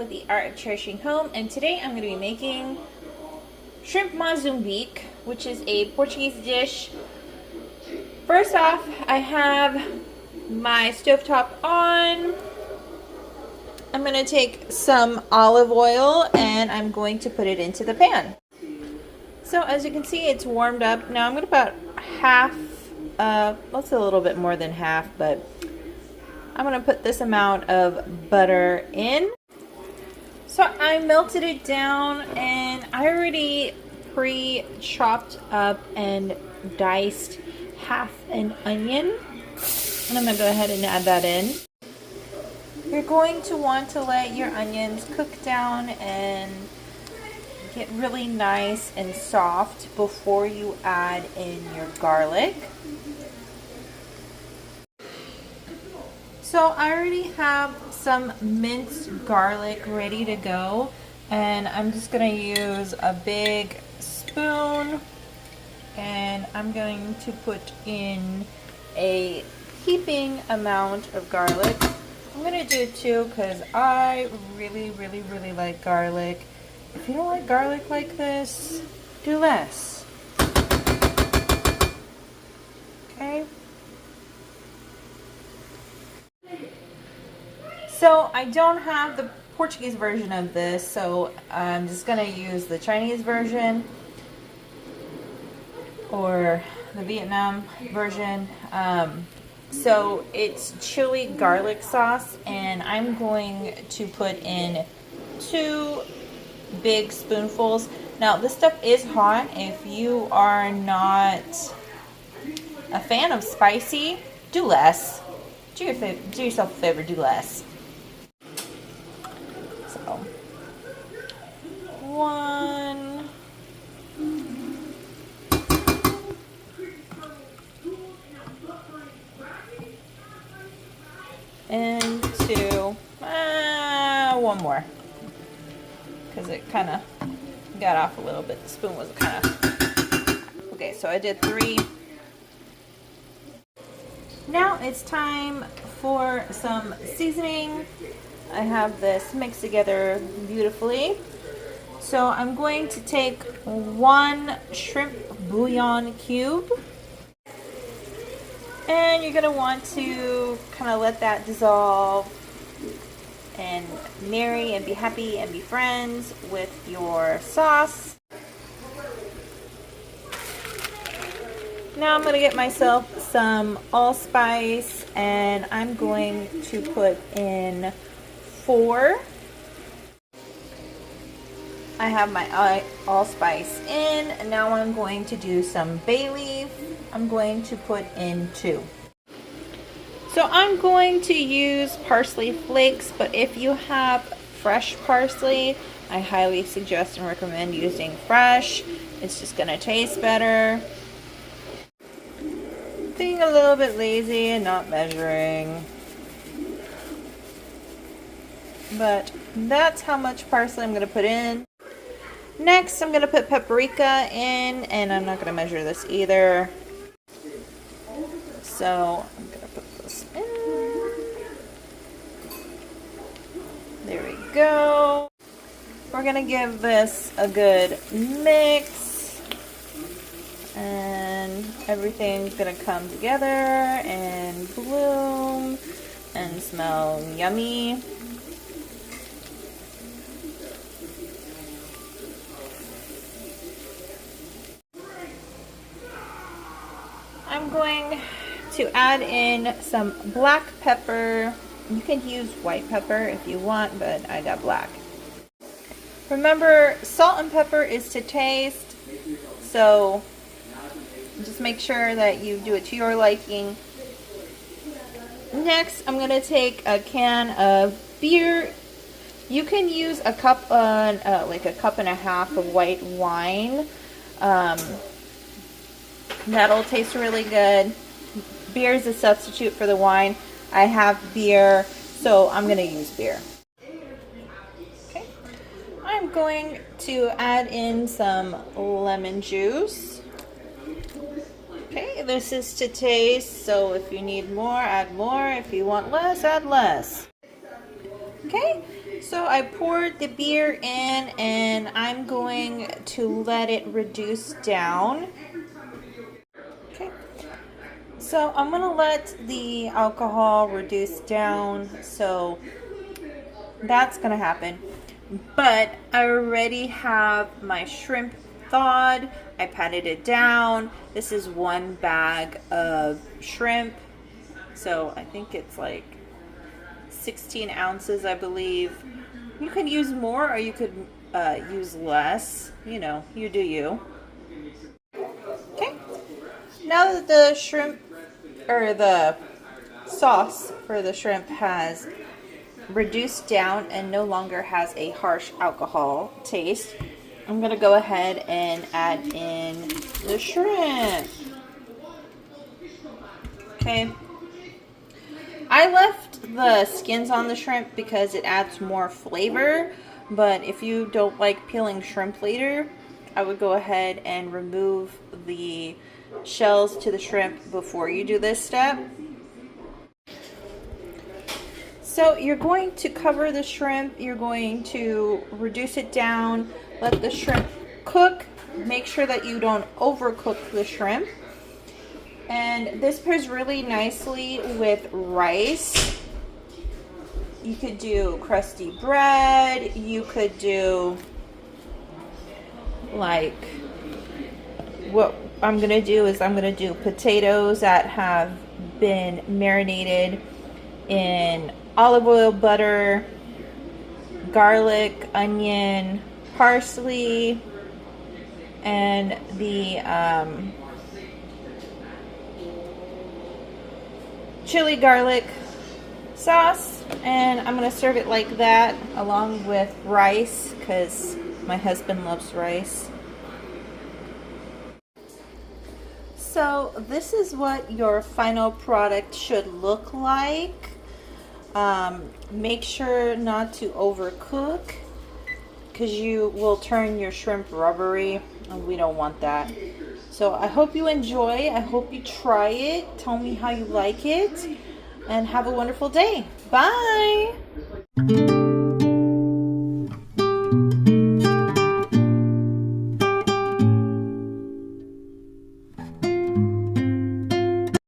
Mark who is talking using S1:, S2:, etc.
S1: with the Art of Cherishing Home, and today I'm going to be making shrimp Mozambique, which is a Portuguese dish. First off, I have my stovetop on. I'm going to take some olive oil and I'm going to put it into the pan. So as you can see, it's warmed up. Now I'm going to put half, let's a little bit more than half, but I'm going to put this amount of butter in. So I melted it down and I already pre-chopped up and diced half an onion. And I'm going to go ahead and add that in. You're going to want to let your onions cook down and get really nice and soft before you add in your garlic. So I already have some minced garlic ready to go, and I'm just going to use a big spoon and I'm going to put in a heaping amount of garlic. I'm going to do 2 because I really like garlic. If you don't like garlic like this, do less. Okay? So I don't have the Portuguese version of this, so I'm just going to use the Chinese version or the Vietnam version. So it's chili garlic sauce, and I'm going to put in 2 big spoonfuls. Now this stuff is hot. If you are not a fan of spicy, do less. Do yourself a favor, do less. So 1, and 2, 1 more, because it kind of got off a little bit. The spoon was kind of okay, so I did 3. Now it's time for some seasoning. I have this mixed together beautifully. So I'm going to take 1 shrimp bouillon cube. And you're going to want to kind of let that dissolve and marry and be happy and be friends with your sauce. Now I'm going to get myself some allspice, and I'm going to put in 4. I have my allspice in, and now I'm going to do some bayleaf. I'm going to put in 2. So I'm going to use parsley flakes, but if you have fresh parsley, I highly suggest and recommend using fresh. It's just going to taste better. Being a little bit lazy and not measuring, but that's how much parsley I'm going to put in. Next, I'm going to put paprika in, and I'm not going to measure this either. So I'm going to put this in. There we go. We're going to give this a good mix, and everything's going to come together and bloom and smell yummy. I'm going to add in some black pepper. You can use white pepper if you want, but I got black. Remember, salt and pepper is to taste, so just make sure that you do it to your liking. Next, I'm going to take a can of beer. You can use a cup, like a cup and a half of white wine. That'll taste really good. Beer is a substitute for the wine. I have beer, so I'm going to use beer. Okay. I'm going to add in some lemon juice. Okay, this is to taste, so if you need more, add more. If you want less, add less. Okay, So I poured the beer in and I'm going to let it reduce down. Okay. So I'm going to let the alcohol reduce down, so that's going to happen. But I already have my shrimp thawed. I patted it down. This is 1 bag of shrimp. So I think it's like 16 ounces, I believe. You can use more or you could use less. You know, you do you. Okay. Now that the shrimp or the sauce for the shrimp has reduced down and no longer has a harsh alcohol taste, I'm going to go ahead and add in the shrimp. Okay. I left the skins on the shrimp because it adds more flavor, but if you don't like peeling shrimp later, I would go ahead and remove the shells to the shrimp before you do this step. So you're going to cover the shrimp, you're going to reduce it down, let the shrimp cook, make sure that you don't overcook the shrimp. And this pairs really nicely with rice. You could do crusty bread, you could do like, what I'm going to do is I'm going to do potatoes that have been marinated in olive oil, butter, garlic, onion, parsley, and the chili garlic sauce, and I'm going to serve it like that along with rice because my husband loves rice. So this is what your final product should look like. Make sure not to overcook because you will turn your shrimp rubbery and we don't want that. So I hope you enjoy. I hope you try it. Tell me how you like it and have a wonderful day. Bye.